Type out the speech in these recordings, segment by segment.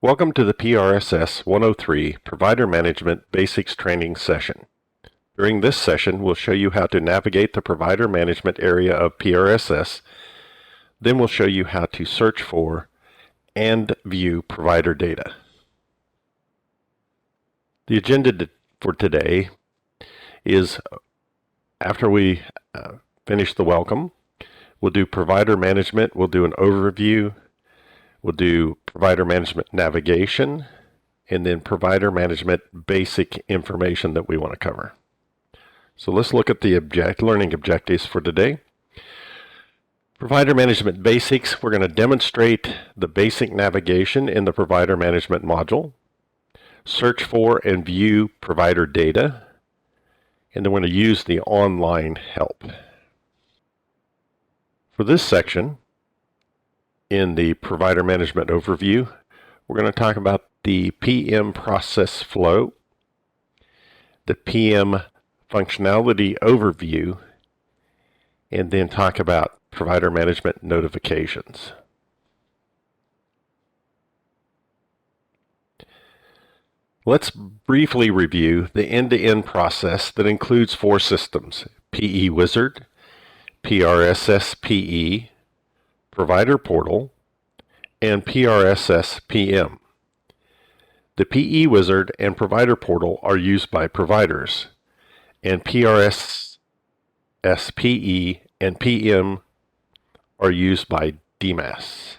Welcome to the PRSS 103 Provider Management Basics Training session. During this session, we'll show you how to navigate the provider management area of PRSS. Then we'll show you how to search for and view provider data. The agenda for today is, after we finish the welcome, we'll do provider management, we'll do an overview, we'll do provider management navigation, and then provider management basic information that we want to cover. So let's look at the learning objectives for today. Provider management basics, we're going to demonstrate the basic navigation in the provider management module, search for and view provider data, and then we're going to use the online help. For this section, in the provider management overview, we're going to talk about the PM process flow, the PM functionality overview, and then talk about provider management notifications. Let's briefly review the end-to-end process that includes 4 systems: PE Wizard, PRSS PE, Provider Portal, and PRSS PM. The PE Wizard and Provider Portal are used by providers, and PRSS PE and PM are used by DMAS.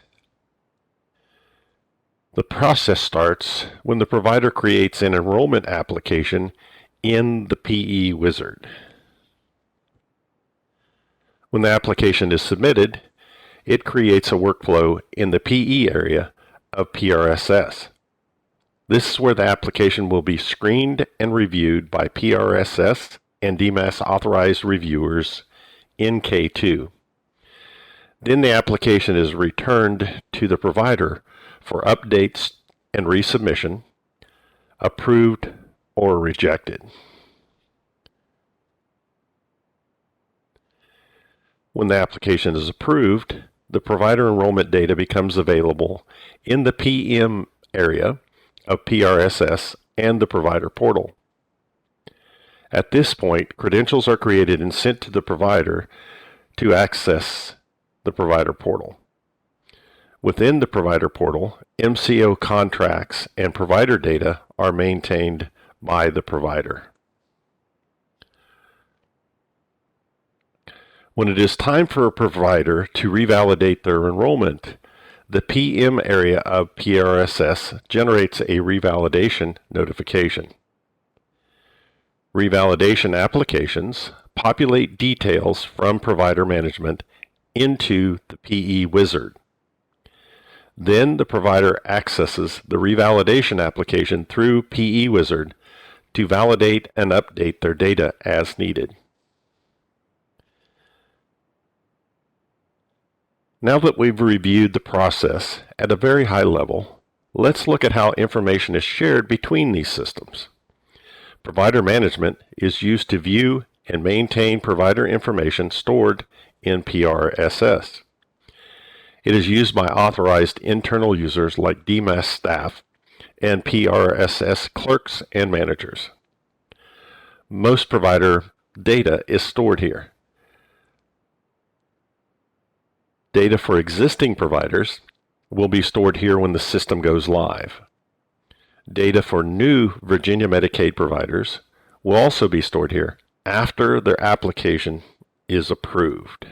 The process starts when the provider creates an enrollment application in the PE Wizard. When the application is submitted, it creates a workflow in the PE area of PRSS. This is where the application will be screened and reviewed by PRSS and DMAS authorized reviewers in K2. Then the application is returned to the provider for updates and resubmission, approved or rejected. When the application is approved, the provider enrollment data becomes available in the PM area of PRSS and the provider portal. At this point, credentials are created and sent to the provider to access the provider portal. Within the provider portal, MCO contracts and provider data are maintained by the provider. When it is time for a provider to revalidate their enrollment, the PM area of PRSS generates a revalidation notification. Revalidation applications populate details from provider management into the PE Wizard. Then the provider accesses the revalidation application through PE Wizard to validate and update their data as needed. Now that we've reviewed the process at a very high level, let's look at how information is shared between these systems. Provider management is used to view and maintain provider information stored in PRSS. It is used by authorized internal users like DMAS staff and PRSS clerks and managers. Most provider data is stored here. Data for existing providers will be stored here when the system goes live. Data for new Virginia Medicaid providers will also be stored here after their application is approved.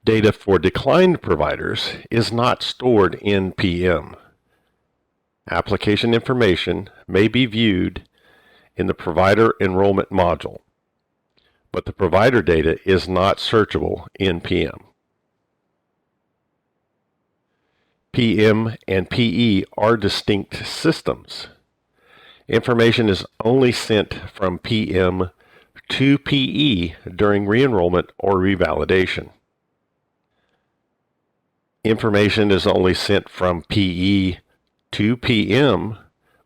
Data for declined providers is not stored in PM. Application information may be viewed in the provider enrollment module, but the provider data is not searchable in PM. PM and PE are distinct systems. Information is only sent from PM to PE during re-enrollment or revalidation. Information is only sent from PE to PM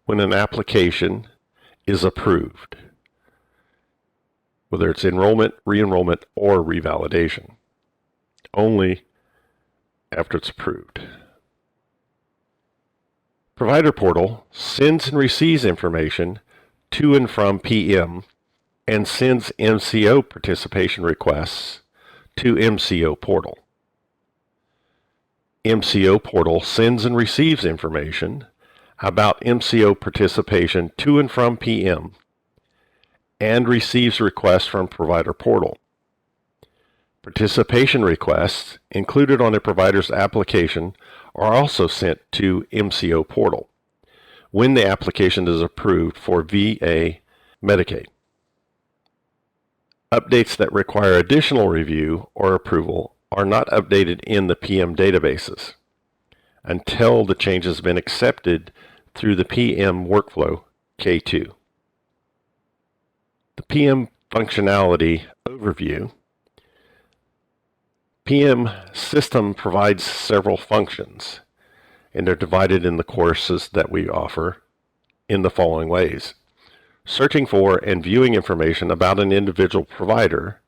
when an application is approved, whether it's enrollment, re-enrollment, or revalidation. Only after it's approved. Provider Portal sends and receives information to and from PM and sends MCO participation requests to MCO Portal. MCO Portal sends and receives information about MCO participation to and from PM and receives requests from Provider Portal. Participation requests included on a provider's application are also sent to MCO Portal when the application is approved for VA Medicaid. Updates that require additional review or approval are not updated in the PM databases until the change has been accepted through the PM workflow K2. The PM functionality overview. PM system provides several functions, and they're divided in the courses that we offer in the following ways. Searching for and viewing information about an individual provider.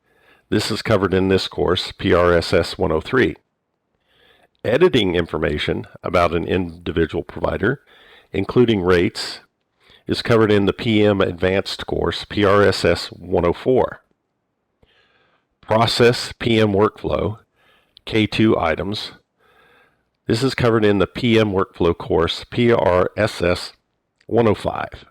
This is covered in this course, PRSS 103. Editing information about an individual provider, including rates, is covered in the PM Advanced course, PRSS 104. Process PM Workflow, K2 items. This is covered in the PM Workflow course, PRSS 105.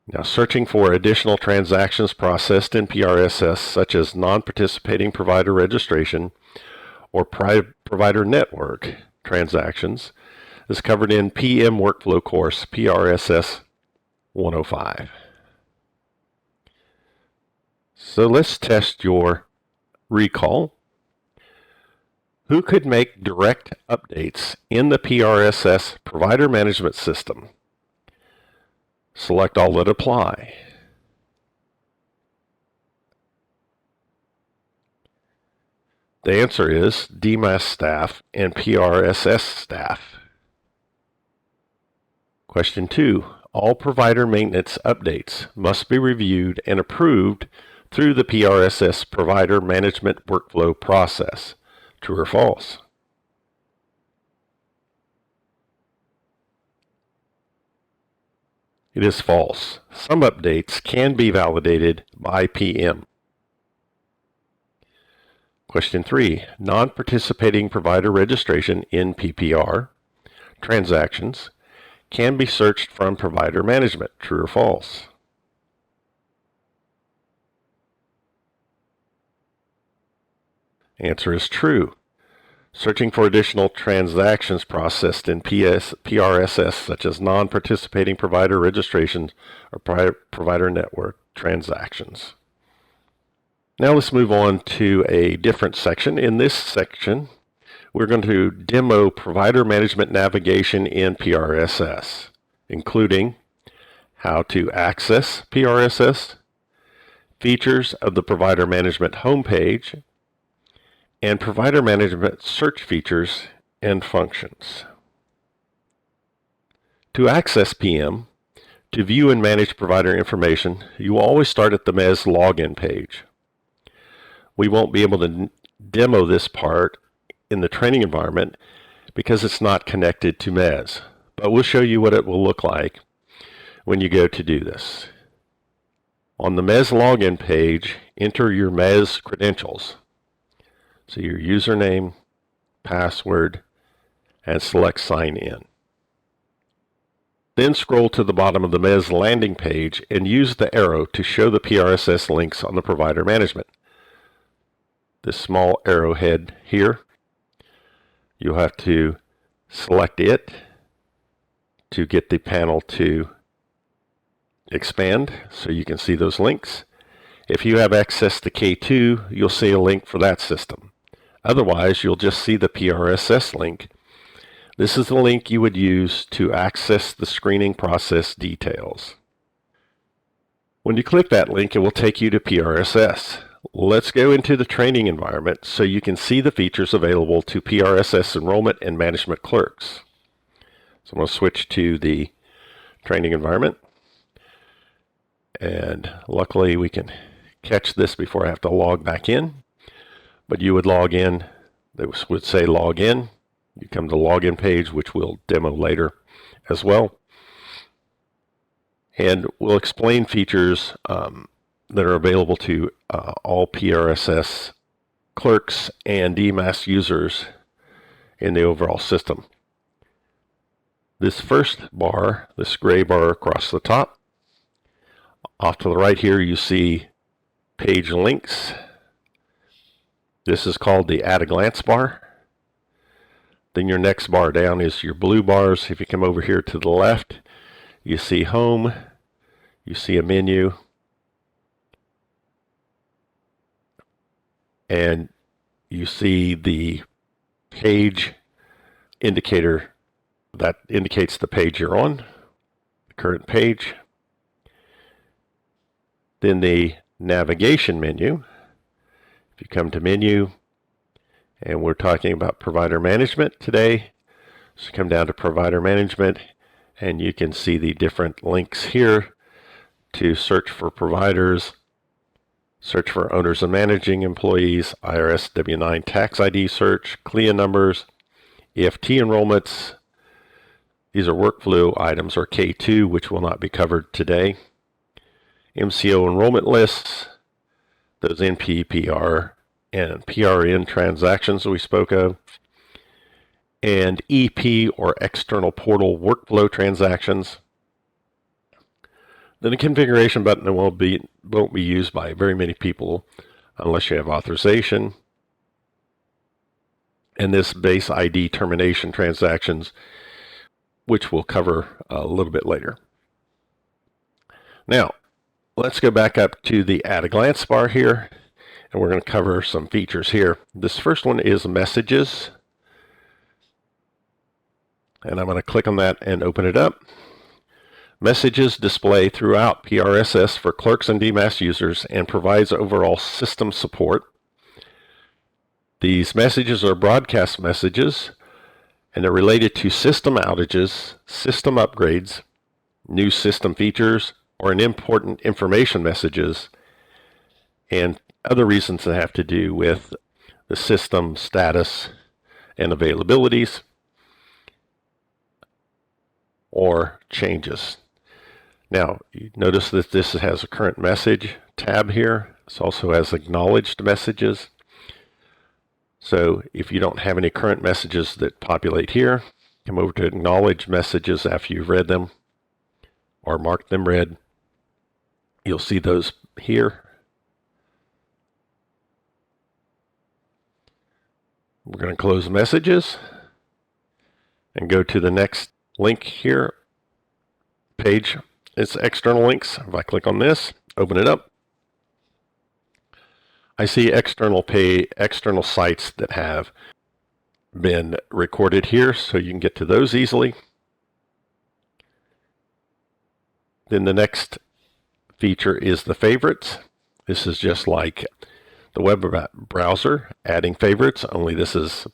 Now, searching for additional transactions processed in PRSS, such as non-participating provider registration or provider network transactions, is covered in PM Workflow course, PRSS 105. So let's test your recall. Who could make direct updates in the PRSS Provider Management System? Select all that apply. The answer is DMAS staff and PRSS staff. Question 2. All provider maintenance updates must be reviewed and approved through the PRSS Provider Management Workflow process. True or false? It is false. Some updates can be validated by PM. Question 3. Non-participating provider registration NPPR transactions can be searched from provider management. True or false? Answer is true. Searching for additional transactions processed in PRSS, such as non-participating provider registrations or provider network transactions. Now let's move on to a different section. In this section, we're going to demo provider management navigation in PRSS, including how to access PRSS, features of the provider management homepage, and provider management search features and functions. To access PM, to view and manage provider information, you will always start at the MES login page. We won't be able to demo this part in the training environment because it's not connected to MES, but we'll show you what it will look like when you go to do this. On the MES login page, enter your MES credentials. So your username, password, and select sign in. Then scroll to the bottom of the MES landing page and use the arrow to show the PRSS links on the provider management. This small arrowhead here, you'll have to select it to get the panel to expand so you can see those links. If you have access to K2, you'll see a link for that system. Otherwise, you'll just see the PRSS link. This is the link you would use to access the screening process details. When you click that link, it will take you to PRSS. Let's go into the training environment so you can see the features available to PRSS enrollment and management clerks. So I'm going to switch to the training environment. And luckily we can catch this before I have to log back in. But you would log in They would say log in. You come to the login page, which we'll demo later as well. And we'll explain features that are available to all PRSS clerks and DMAS users in the overall system. This first bar, this gray bar across the top, off to the right here you see page links. This is called the at a glance bar. Then your next bar down is your blue bars. If you come over here to the left, you see home, you see a menu, and you see the page indicator that indicates the page you're on, the current page. Then the navigation menu. If you come to menu, and we're talking about provider management today, so come down to provider management, and you can see the different links here to search for providers, search for owners and managing employees, IRS W-9 tax ID search, CLIA numbers, EFT enrollments. These are workflow items, or K2, which will not be covered today. MCO enrollment lists, those NPPR and PRN transactions we spoke of, and EP, or external portal workflow transactions. Then a configuration button that won't be used by very many people unless you have authorization. And this base ID termination transactions, which we'll cover a little bit later. Now, let's go back up to the at a glance bar here, and we're going to cover some features here. This first one is messages, and I'm going to click on that and open it up. Messages display throughout PRSS for clerks and DMAS users and provides overall system support. These messages are broadcast messages, and they're related to system outages, system upgrades, new system features, or an important information messages, and other reasons that have to do with the system status and availabilities or changes. Now, you notice that this has a current message tab here. This also has acknowledged messages. So if you don't have any current messages that populate here, come over to acknowledge messages after you've read them or marked them read. You'll see those here. We're going to close messages and go to the next link here, page. It's external links. If I click on this, open it up, I see external sites that have been recorded here, so you can get to those easily. Then the next feature is the favorites. This is just like the web browser, adding favorites, only this is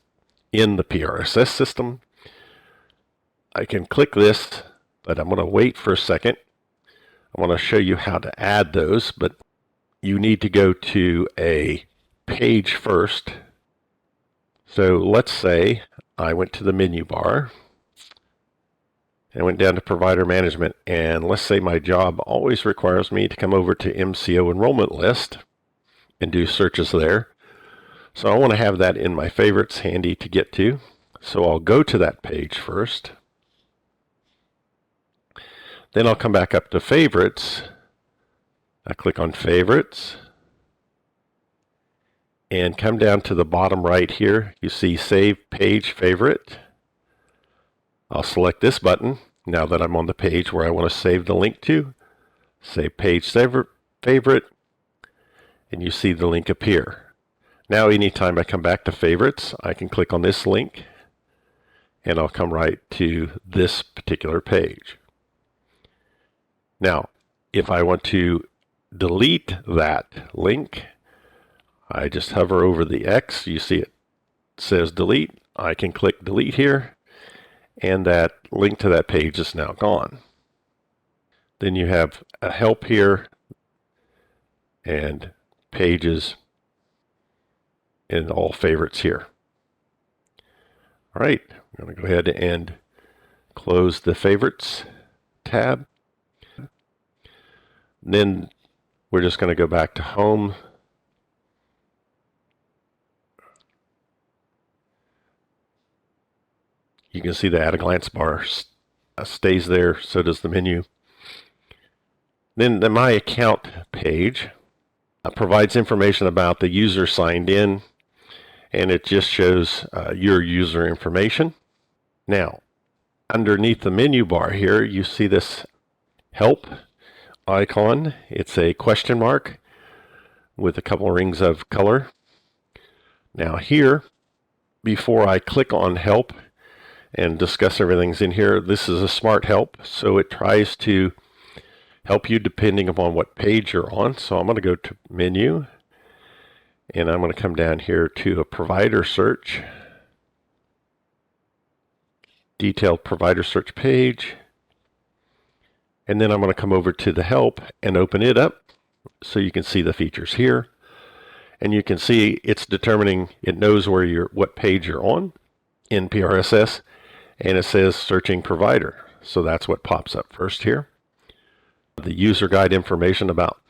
in the PRSS system. I can click this, but I'm going to wait for a second. I want to show you how to add those, but you need to go to a page first. So let's say I went to the menu bar and went down to provider management, and let's say my job always requires me to come over to MCO enrollment list and do searches there. So I want to have that in my favorites handy to get to. So I'll go to that page first. Then I'll come back up to favorites. I click on favorites and come down to the bottom right here. You see save page favorite. I'll select this button now that I'm on the page where I want to save the link to. Save page favorite, and you see the link appear. Now anytime I come back to favorites, I can click on this link and I'll come right to this particular page. Now, if I want to delete that link, I just hover over the X. You see it says delete. I can click delete here, and that link to that page is now gone. Then you have a help here and pages and all favorites here. All right, I'm going to go ahead and close the Favorites tab. Then we're just going to go back to Home. You can see the at-a-glance bar stays there, so does the menu. Then the My Account page provides information about the user signed in, and it just shows your user information. Now, underneath the menu bar here, you see this Help icon. It's a question mark with a couple rings of color. Now here, before I click on Help and discuss everything's in here, this is a smart help, so it tries to help you depending upon what page you're on. So I'm going to go to Menu, and I'm going to come down here to a provider search, detailed provider search page, and then I'm going to come over to the Help and open it up so you can see the features here. And you can see it's determining, it knows what page you're on in PRSS, and it says searching provider. So that's what pops up first here. The user guide information about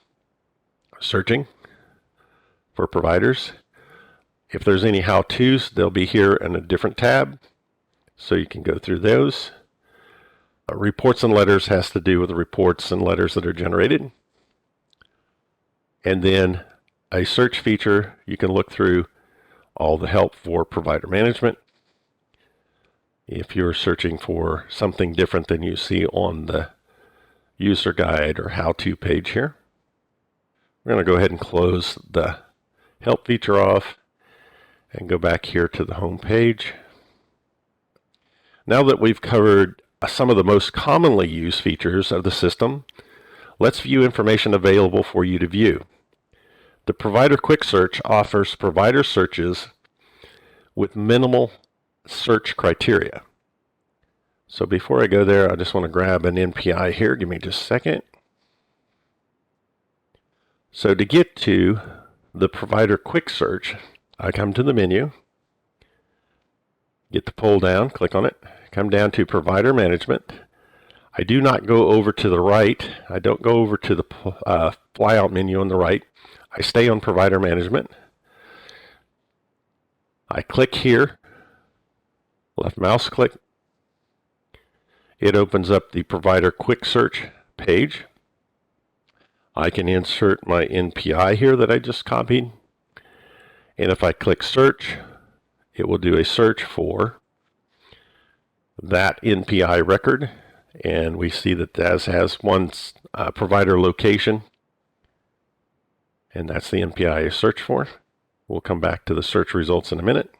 searching for providers. If there's any how-tos, they'll be here in a different tab, so you can go through those. Reports and letters has to do with the reports and letters that are generated. And then a search feature, you can look through all the help for provider management. If you're searching for something different than you see on the user guide or how-to page here. We're going to go ahead and close the help feature off and go back here to the home page. Now that we've covered some of the most commonly used features of the system, let's view information available for you to view. The Provider Quick Search offers provider searches with minimal search criteria. So before I go there, I just want to grab an NPI here. Give me just a second. So to get to the Provider Quick Search, I come to the menu, get the pull down, click on it, come down to Provider Management. I do not go over to the right. I don't go over to the flyout menu on the right. I stay on Provider Management. I click here, left mouse click. It opens up the Provider Quick Search page. I can insert my NPI here that I just copied. And if I click Search, it will do a search for that NPI record. And we see that that has one provider location. And that's the NPI I search for. We'll come back to the search results in a minute.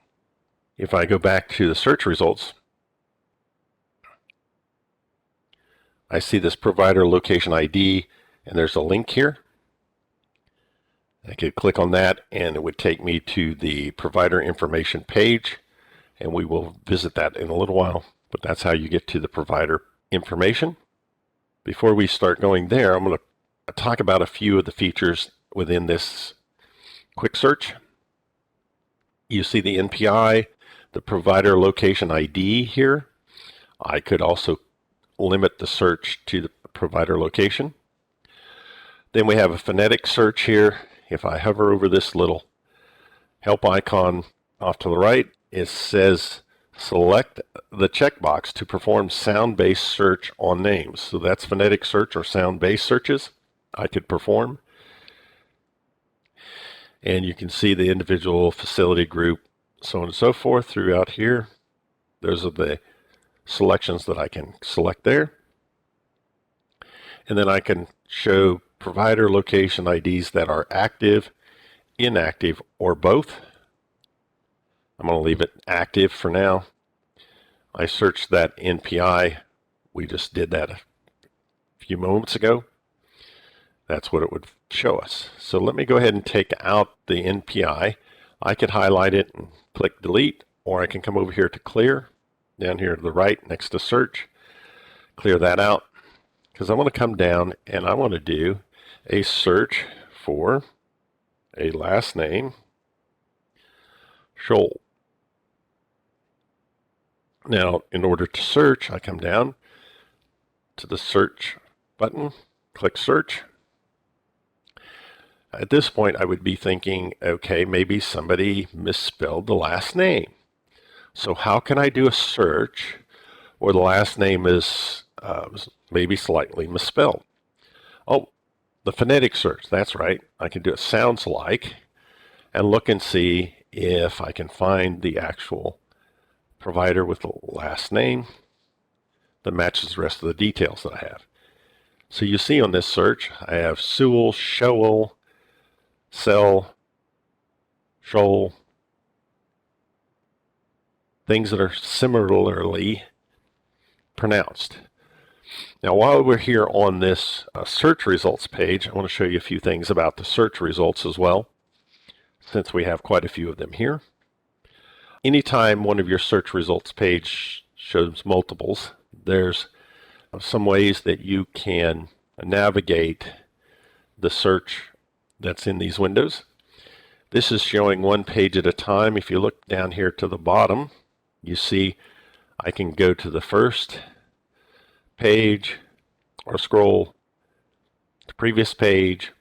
If I go back to the search results, I see this provider location ID, and there's a link here. I could click on that, and it would take me to the provider information page, and we will visit that in a little while, but that's how you get to the provider information. Before we start going there, I'm going to talk about a few of the features within this quick search. You see the NPI, the provider location ID here. I could also limit the search to the provider location. Then we have a phonetic search here. If I hover over this little help icon off to the right, it says select the checkbox to perform sound-based search on names. So that's phonetic search or sound-based searches I could perform. And you can see the individual facility group, so on and so forth throughout here. Those are the selections that I can select there. And then I can show provider location IDs that are active, inactive, or both. I'm going to leave it active for now. I searched that NPI. We just did that a few moments ago. That's what it would show us. So let me go ahead and take out the NPI. I could highlight it and click delete, or I can come over here to clear, down here to the right next to search, clear that out, because I want to come down and I want to do a search for a last name, Scholl. Now, in order to search, I come down to the search button, click search. At this point, I would be thinking, okay, maybe somebody misspelled the last name. So how can I do a search where the last name is maybe slightly misspelled? Oh, the phonetic search, that's right. I can do it sounds like and look and see if I can find the actual provider with the last name that matches the rest of the details that I have. So you see on this search, I have Sewell, Showell, Sell, Shoal, things that are similarly pronounced. Now, while we're here on this search results page, I want to show you a few things about the search results as well, since we have quite a few of them here. Anytime one of your search results page shows multiples, there's some ways that you can navigate the search that's in these windows. This is showing one page at a time. If you look down here to the bottom, you see I can go to the first page or scroll to the previous page,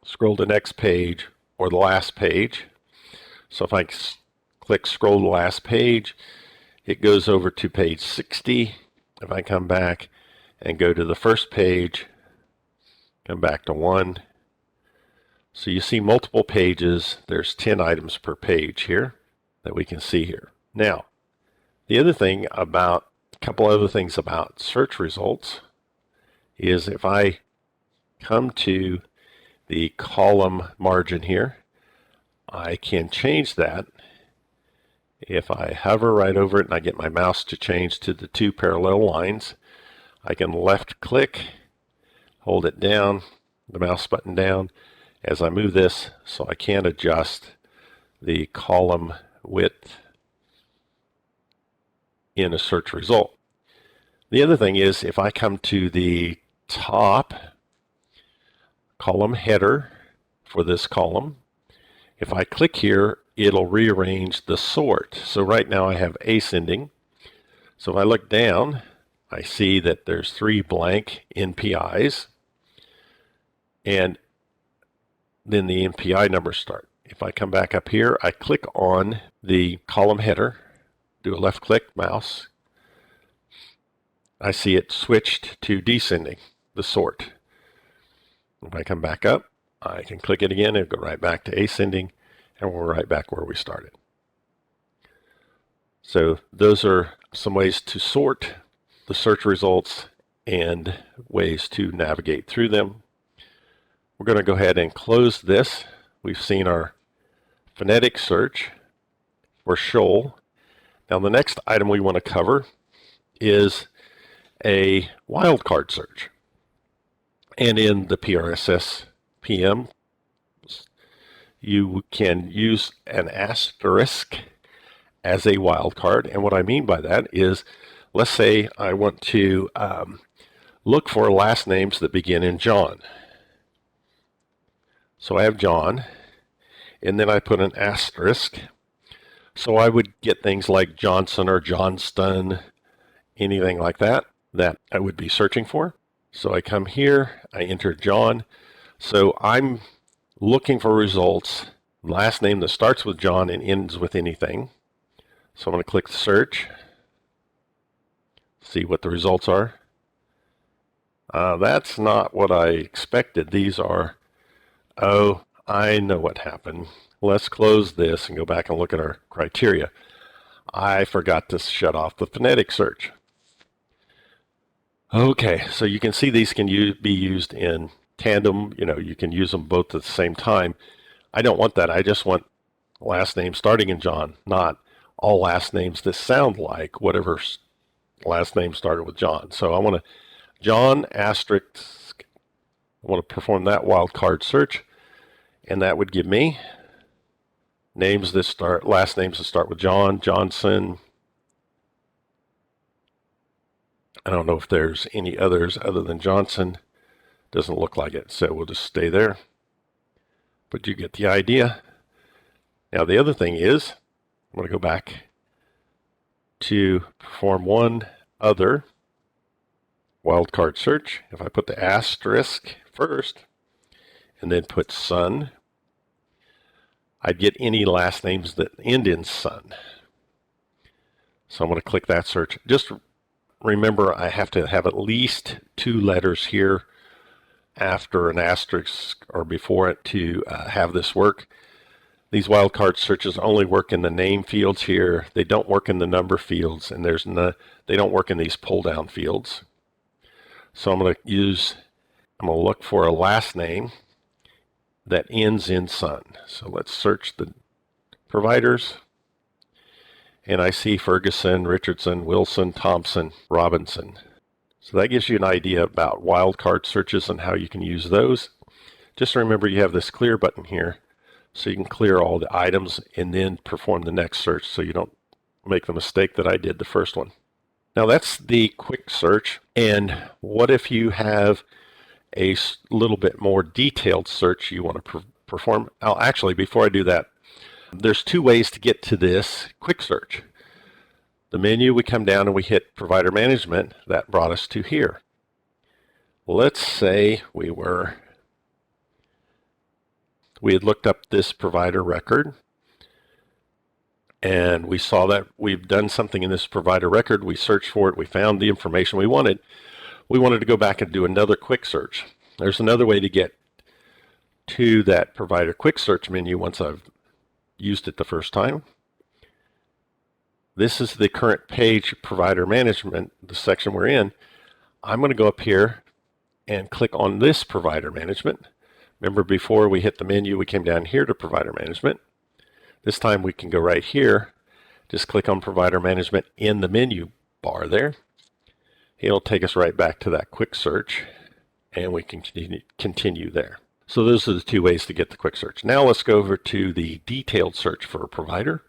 scroll to the next page, or the last page. So if I click scroll to the last page, it goes over to page 60. If I come back and go to the first page, come back to 1. So you see multiple pages. There's 10 items per page here that we can see here. Now, the other thing about, a couple other things about search results is if I come to the column margin here, I can change that. If I hover right over it and I get my mouse to change to the 2 parallel lines, I can left click, hold it down, the mouse button down, as I move this, so I can adjust the column width in a search result. The other thing is if I come to the top column header for this column, if I click here, it'll rearrange the sort. So right now I have ascending. So if I look down, I see that there's 3 blank NPIs, and then the NPI numbers start. If I come back up here, I click on the column header, do a left click, mouse. I see it switched to descending, the sort. If I come back up, I can click it again and go right back to ascending, and we're right back where we started. So those are some ways to sort the search results and ways to navigate through them. We're going to go ahead and close this. We've seen our phonetic search for Shoal. Now the next item we want to cover is a wildcard search. And in the PRSS PM, you can use an asterisk as a wildcard. And what I mean by that is, let's say I want to look for last names that begin in John. So I have John, and then I put an asterisk. So I would get things like Johnson or Johnston, anything like that, that I would be searching for. So I come here, I enter John. So I'm looking for results, last name that starts with John and ends with anything. So I'm going to click search, see what the results are. That's not what I expected. These are, oh, I know what happened. Let's close this and go back and look at our criteria. I forgot to shut off the phonetic search. Okay, so you can see these can be used in tandem. You know, you can use them both at the same time. I don't want that. I just want last name starting in John, not all last names that sound like whatever last name started with John. So I want to John asterisk. I want to perform that wildcard search, and that would give me names that start, last names that start with John, Johnson. I don't know if there's any others other than Johnson. Doesn't look like it, so we'll just stay there. But you get the idea. Now the other thing is, I'm going to go back to perform one other wildcard search. If I put the asterisk first and then put son, I'd get any last names that end in son. So I'm going to click that search. Just remember, I have to have at least 2 letters here after an asterisk or before it to have this work. These wildcard searches only work in the name fields here. They don't work in the number fields, and they don't work in these pull-down fields. So I'm going to look for a last name that ends in son. So let's search the providers. And I see Ferguson, Richardson, Wilson, Thompson, Robinson. So that gives you an idea about wildcard searches and how you can use those. Just remember you have this clear button here, so you can clear all the items and then perform the next search so you don't make the mistake that I did the first one. Now that's the quick search. And what if you have a little bit more detailed search you want to perform? Actually, before I do that, there's 2 ways to get to this quick search. The menu, we come down and we hit Provider Management. That brought us to here. Let's say we had looked up this provider record, and we saw that we've done something in this provider record. We searched for it. We found the information we wanted. We wanted to go back and do another quick search. There's another way to get to that provider quick search menu once I've used it the first time. This is the current page, Provider Management, the section we're in. I'm going to go up here and click on this Provider Management. Remember, before we hit the menu, we came down here to Provider Management. This time we can go right here, just click on Provider Management in the menu bar there. It'll take us right back to that quick search, and we can continue there. So those are the 2 ways to get the quick search. Now let's go over to the detailed search for a provider.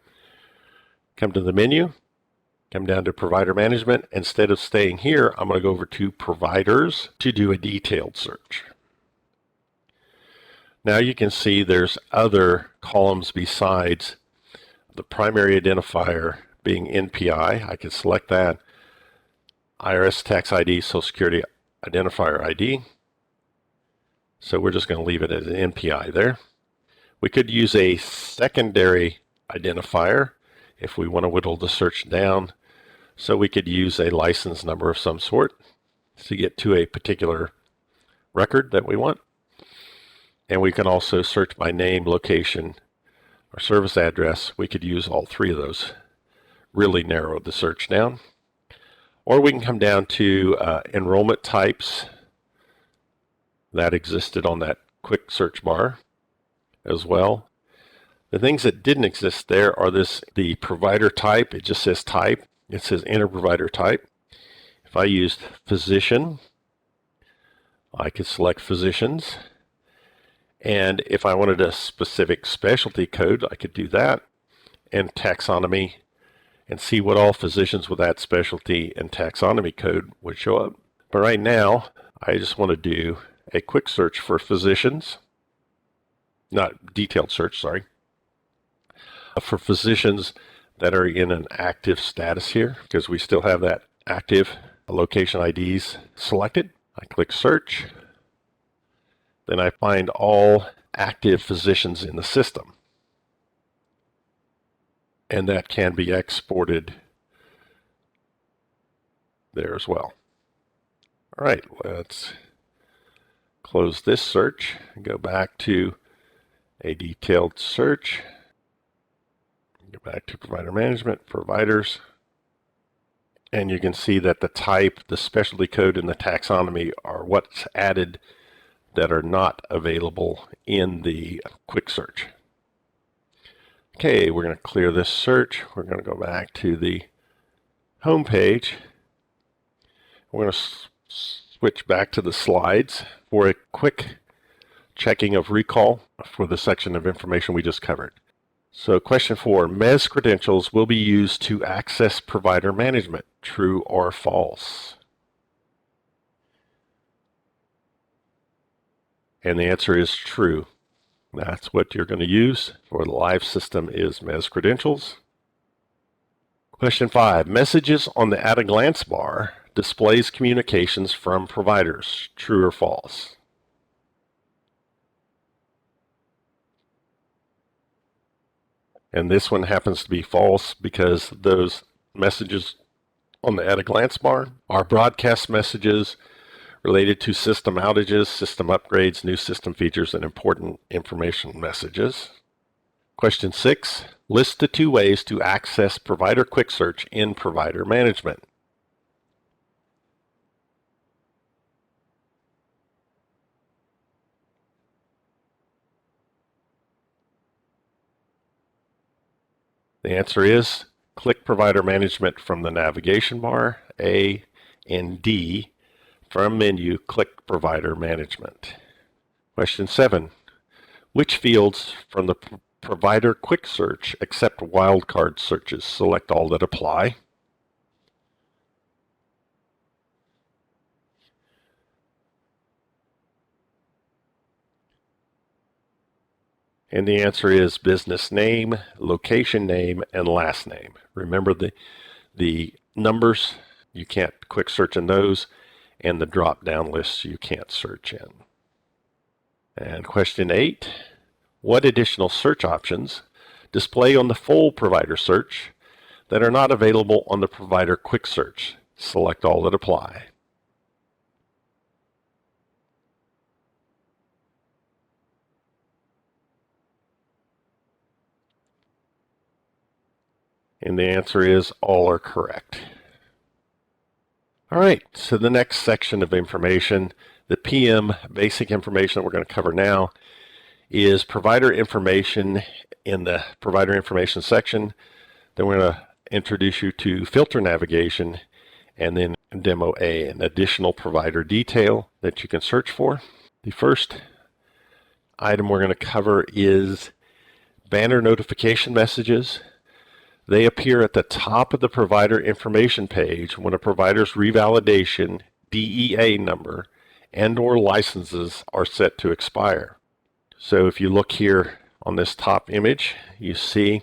Come to the menu, come down to Provider Management. Instead of staying here, I'm going to go over to Providers to do a detailed search. Now you can see there's other columns besides the primary identifier being NPI. I can select that. IRS tax ID, Social Security identifier ID. So we're just going to leave it as an NPI there. We could use a secondary identifier if we want to whittle the search down. So we could use a license number of some sort to get to a particular record that we want. And we can also search by name, location, or service address. We could use all 3 of those. Really narrow the search down. Or we can come down to enrollment types. That existed on that quick search bar as well. The things that didn't exist there are the provider type. It just says type. It says enter provider type. If I used physician, I could select physicians. And if I wanted a specific specialty code, I could do that. And taxonomy, and see what all physicians with that specialty and taxonomy code would show up. But right now, I just want to do a quick search for physicians. Not detailed search, sorry. For physicians that are in an active status here, because we still have that active location IDs selected. I click search. Then I find all active physicians in the system. And that can be exported there as well. All right, let's close this search and go back to a detailed search. Go back to Provider Management, Providers. And you can see that the type, the specialty code, and the taxonomy are what's added that are not available in the quick search. Okay, we're going to clear this search. We're going to go back to the home page. We're going to switch back to the slides for a quick checking of recall for the section of information we just covered. So question 4, MES credentials will be used to access provider management, true or false? And the answer is true. That's what you're going to use for the live system is MES credentials. Question 5. Messages on the at-a-glance bar displays communications from providers. True or false? And this one happens to be false because those messages on the at-a-glance bar are broadcast messages related to system outages, system upgrades, new system features, and important information messages. Question 6. List the 2 ways to access Provider Quick Search in Provider Management. The answer is click Provider Management from the navigation bar, A, and D. From menu, click Provider Management. Question 7. Which fields from the Provider Quick Search accept wildcard searches? Select all that apply. And the answer is business name, location name, and last name. Remember the numbers, you can't quick search in those, and the drop-down lists you can't search in. And question 8, what additional search options display on the full provider search that are not available on the Provider Quick Search? Select all that apply. And the answer is all are correct. All right, so the next section of information, the PM basic information that we're going to cover now, is provider information in the provider information section. Then we're going to introduce you to filter navigation, and then demo A, an additional provider detail that you can search for. The first item we're going to cover is banner notification messages. They appear at the top of the provider information page when a provider's revalidation DEA number and/or licenses are set to expire. So if you look here on this top image, you see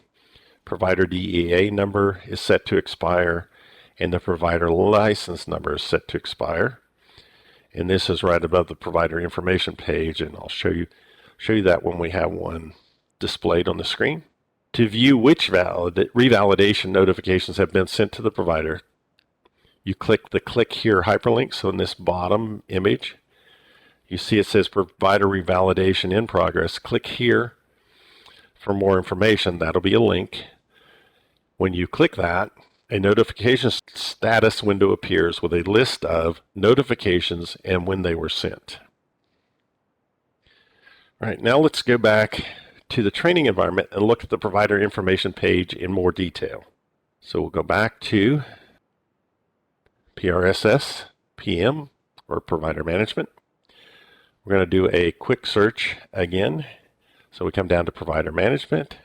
provider DEA number is set to expire and the provider license number is set to expire. And this is right above the provider information page, and I'll show you that when we have one displayed on the screen. To view which revalidation notifications have been sent to the provider, you click the Click Here hyperlink. So in this bottom image, you see it says Provider Revalidation in Progress. Click here for more information. That'll be a link. When you click that, a notification status window appears with a list of notifications and when they were sent. All right, now let's go back to the training environment and look at the provider information page in more detail. So we'll go back to PRSS PM, or Provider Management. We're going to do a quick search again. So we come down to Provider Management,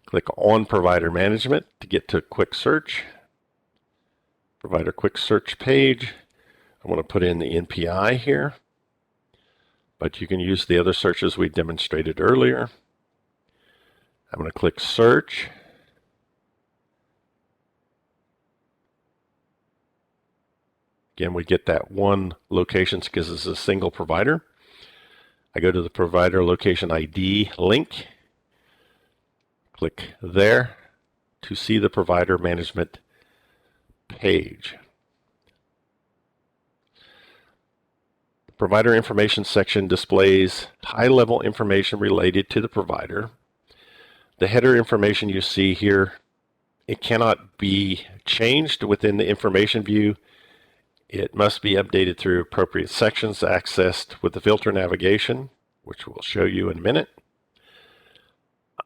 click on Provider Management to get to Quick Search. Provider Quick Search page. I want to put in the NPI here, but you can use the other searches we demonstrated earlier. I'm going to click Search. Again, we get that one location because it's a single provider. I go to the provider location ID link. Click there to see the provider management page. The provider information section displays high-level information related to the provider. The header information you see here, it cannot be changed within the information view. It must be updated through appropriate sections accessed with the filter navigation, which we'll show you in a minute.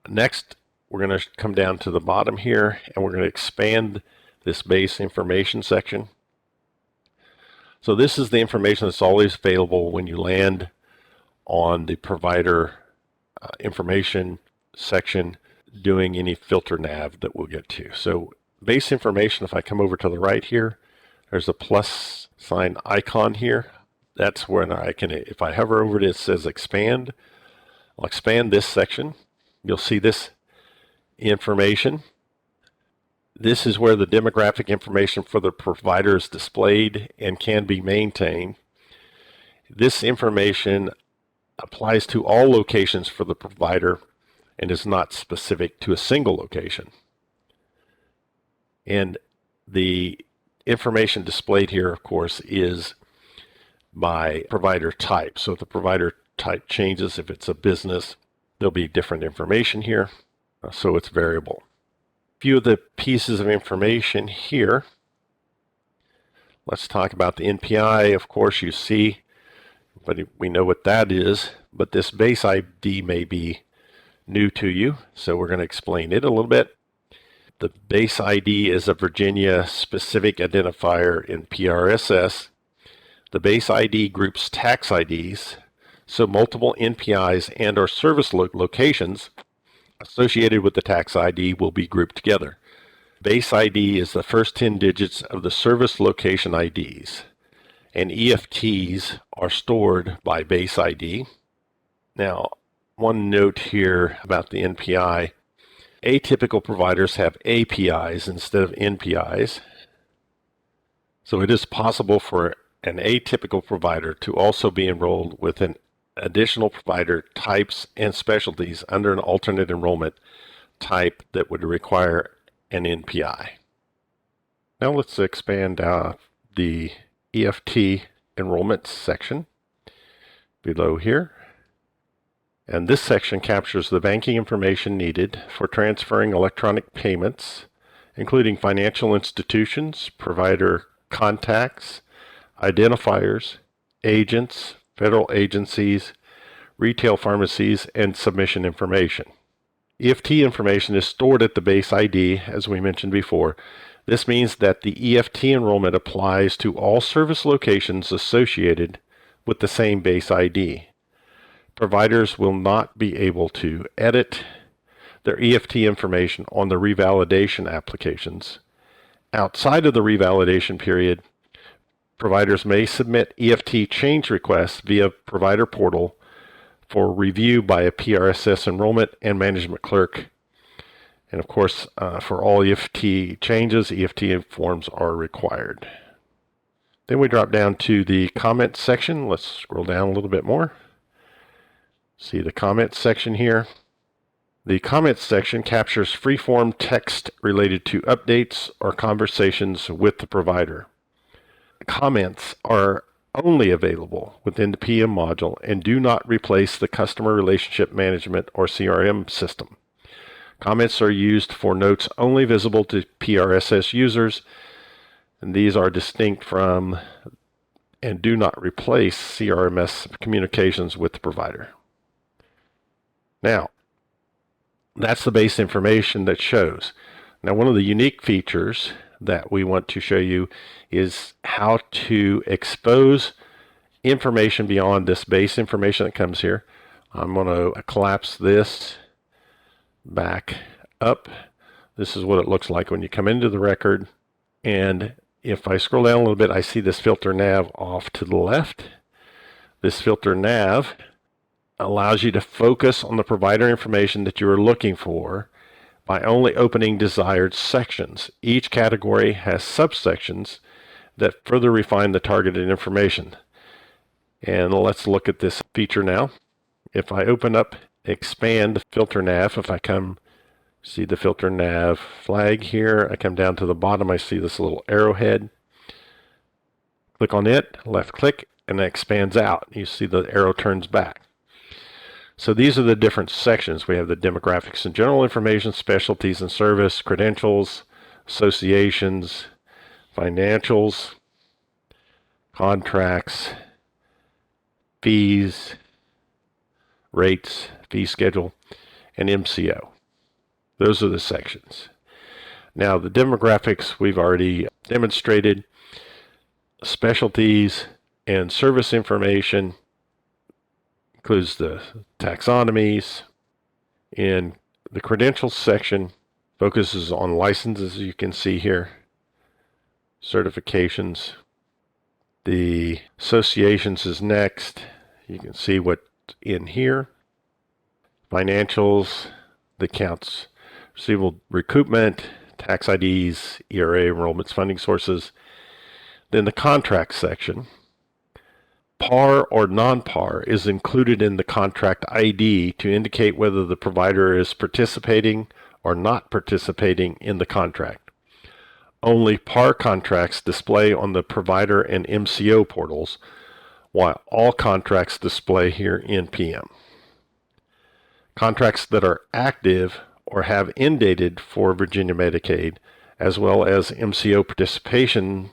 Next, we're going to come down to the bottom here, and we're going to expand this base information section. So this is the information that's always available when you land on the provider information section doing any filter nav that we'll get to. So base information, if I come over to the right here, there's a plus sign icon here. That's when I can, if I hover over it, it says expand. I'll expand this section. You'll see this information. This is where the demographic information for the provider is displayed and can be maintained. This information applies to all locations for the provider and is not specific to a single location. And the information displayed here, of course, is by provider type. So if the provider type changes, if it's a business, there'll be different information here. So it's variable. A few of the pieces of information here. Let's talk about the NPI. Of course, you see, but we know what that is, but this base ID may be new to you, so we're going to explain it a little bit. The base ID is a Virginia specific identifier in PRSS. The base ID groups tax IDs, so multiple NPIs and or service locations associated with the tax ID will be grouped together. Base ID is the first 10 digits of the service location IDs, and EFTs are stored by base ID. Now, one note here about the NPI. Atypical providers have APIs instead of NPIs. So it is possible for an atypical provider to also be enrolled with an additional provider types and specialties under an alternate enrollment type that would require an NPI. Now let's expand the EFT enrollment section below here. And this section captures the banking information needed for transferring electronic payments, including financial institutions, provider contacts, identifiers, agents, federal agencies, retail pharmacies, and submission information. EFT information is stored at the base ID, as we mentioned before. This means that the EFT enrollment applies to all service locations associated with the same base ID. Providers will not be able to edit their EFT information on the revalidation applications. Outside of the revalidation period, providers may submit EFT change requests via provider portal for review by a PRSS enrollment and management clerk. And of course, for all EFT changes, EFT forms are required. Then we drop down to the comments section. Let's scroll down a little bit more. See the comments section here. The comments section captures free-form text related to updates or conversations with the provider. Comments are only available within the PM module and do not replace the customer relationship management or CRM system. Comments are used for notes only visible to PRSS users, and these are distinct from and do not replace CRMS communications with the provider. Now, that's the base information that shows. Now, one of the unique features that we want to show you is how to expose information beyond this base information that comes here. I'm going to collapse this back up. This is what it looks like when you come into the record. And if I scroll down a little bit, I see this filter nav off to the left. This filter nav allows you to focus on the provider information that you are looking for by only opening desired sections. Each category has subsections that further refine the targeted information. And let's look at this feature now. If I open up, expand the filter nav, if I come, see the filter nav flag here, I come down to the bottom, I see this little arrowhead. Click on it, left click, and it expands out. You see the arrow turns back. So these are the different sections. We have the demographics and general information, specialties and service, credentials, associations, financials, contracts, fees, rates, fee schedule, and MCO. Those are the sections. Now the demographics we've already demonstrated. Specialties and service information includes the taxonomies. In the credentials section, focuses on licenses, you can see here, certifications. The associations is next. You can see what's in here. Financials, the accounts receivable recoupment, tax IDs, ERA, enrollments, funding sources. Then the contract section. PAR or non-PAR is included in the contract ID to indicate whether the provider is participating or not participating in the contract. Only PAR contracts display on the provider and MCO portals, while all contracts display here in PM. Contracts that are active or have end dated for Virginia Medicaid, as well as MCO participation,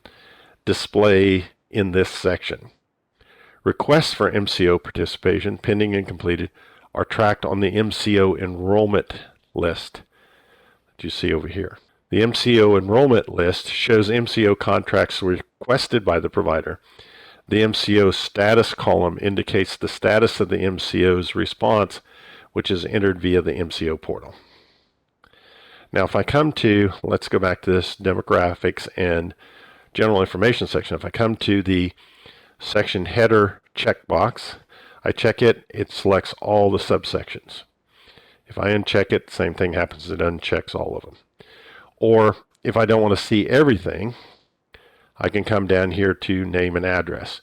display in this section. Requests for MCO participation, pending and completed, are tracked on the MCO enrollment list that you see over here. The MCO enrollment list shows MCO contracts requested by the provider. The MCO status column indicates the status of the MCO's response, which is entered via the MCO portal. Now, if I come to, let's go back to this demographics and general information section. If I come to the section header checkbox, I check it, it selects all the subsections. If I uncheck it, same thing happens, it unchecks all of them. Or if I don't want to see everything, I can come down here to name and address.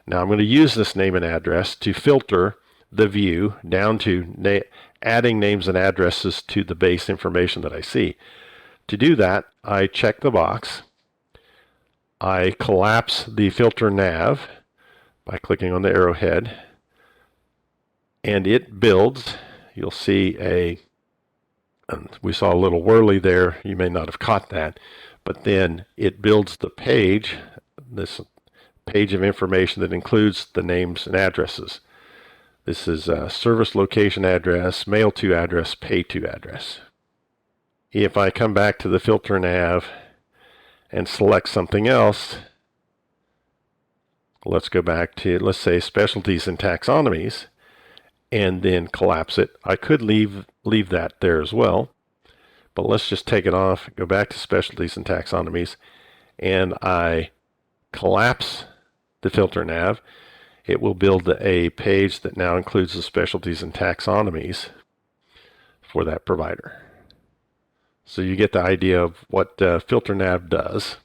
Now I'm going to use this name and address to filter the view down to adding names and addresses to the base information that I see. To do that, I check the box. I collapse the filter nav by clicking on the arrowhead, and it builds. You'll see we saw a little whirly there. You may not have caught that, but then it builds the page, this page of information that includes the names and addresses. This is service location address, mail to address, pay to address. If I come back to the filter nav and select something else, let's go back to, let's say, specialties and taxonomies, and then collapse it. I could leave that there as well, but let's just take it off, go back to specialties and taxonomies, and I collapse the filter nav. It will build a page that now includes the specialties and taxonomies for that provider. So you get the idea of what filter nav does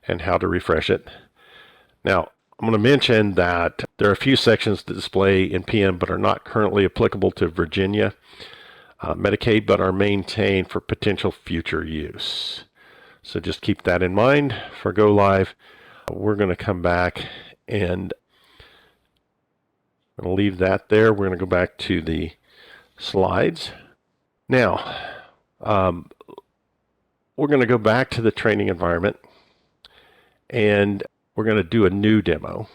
and how to refresh it. Now, I'm going to mention that there are a few sections that display in PM but are not currently applicable to Virginia Medicaid, but are maintained for potential future use. So just keep that in mind for Go Live. We're going to come back and I'm going to leave that there. We're going to go back to the slides. Now, we're going to go back to the training environment and we're going to do a new demo.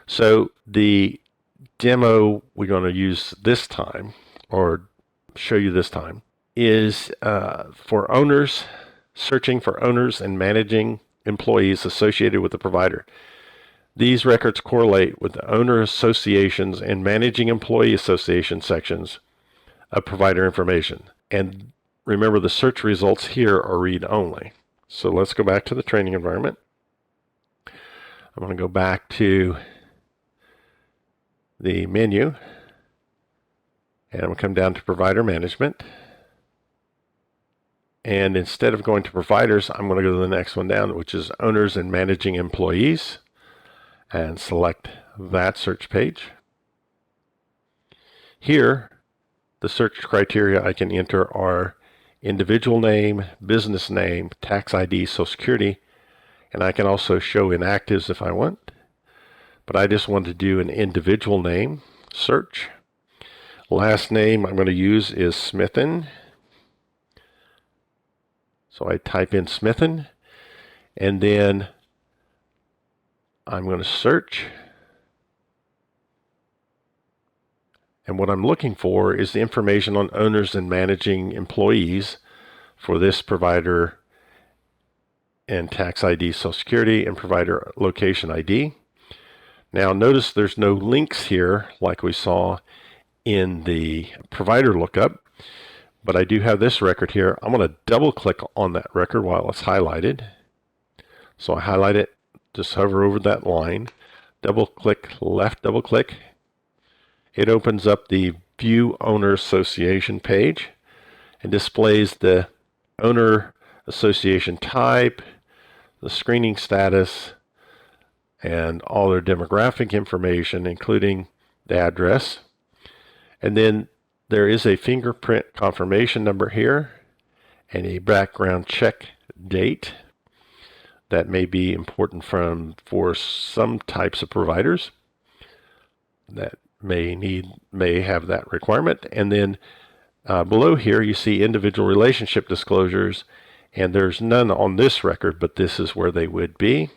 So the demo we're going to use this time, or show you this time, is for owners, searching for owners and managing employees associated with the provider. These records correlate with the owner associations and managing employee association sections of provider information. And remember, the search results here are read only. So let's go back to the training environment. I'm going to go back to the menu and I'm going to come down to provider management. And instead of going to providers, I'm going to go to the next one down, which is owners and managing employees, and select that search page. Here, the search criteria I can enter are individual name, business name, tax ID, Social Security, and I can also show inactives if I want. But I just want to do an individual name search. Last name I'm going to use is Smithen. So I type in Smithen, and then I'm going to search. And what I'm looking for is the information on owners and managing employees for this provider and tax ID, Social Security, and provider location ID. Now notice there's no links here like we saw in the provider lookup, but I do have this record here. I'm going to double click on that record while it's highlighted. So I highlight it, just hover over that line, double click, left double click. It opens up the View Owner Association page and displays the owner association type, the screening status, and all their demographic information, including the address. And then there is a fingerprint confirmation number here and a background check date that may be important for some types of providers that may have that requirement. And then below here you see individual relationship disclosures, and there's none on this record, but this is where they would be,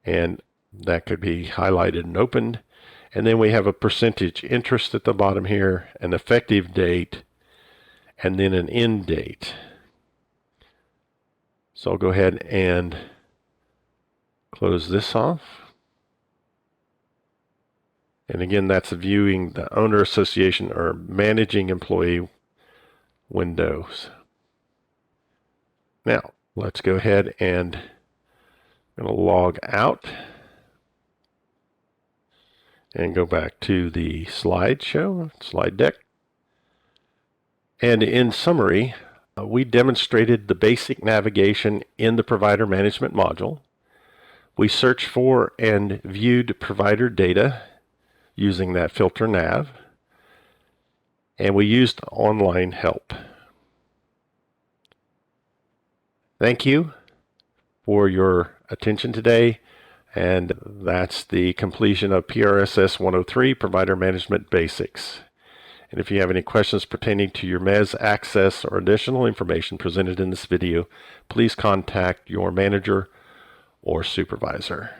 and that could be highlighted and opened. And then we have a percentage interest at the bottom here, an effective date, and then an end date. So I'll go ahead and close this off. And again, that's viewing the owner association or managing employee windows. Now, let's go ahead and I'm going to log out and go back to the slide deck. And in summary, we demonstrated the basic navigation in the provider management module. We searched for and viewed provider data using that filter nav, and we used online help. Thank you for your attention today, and that's the completion of PRSS 103, Provider Management Basics. And if you have any questions pertaining to your MES access or additional information presented in this video, please contact your manager or supervisor.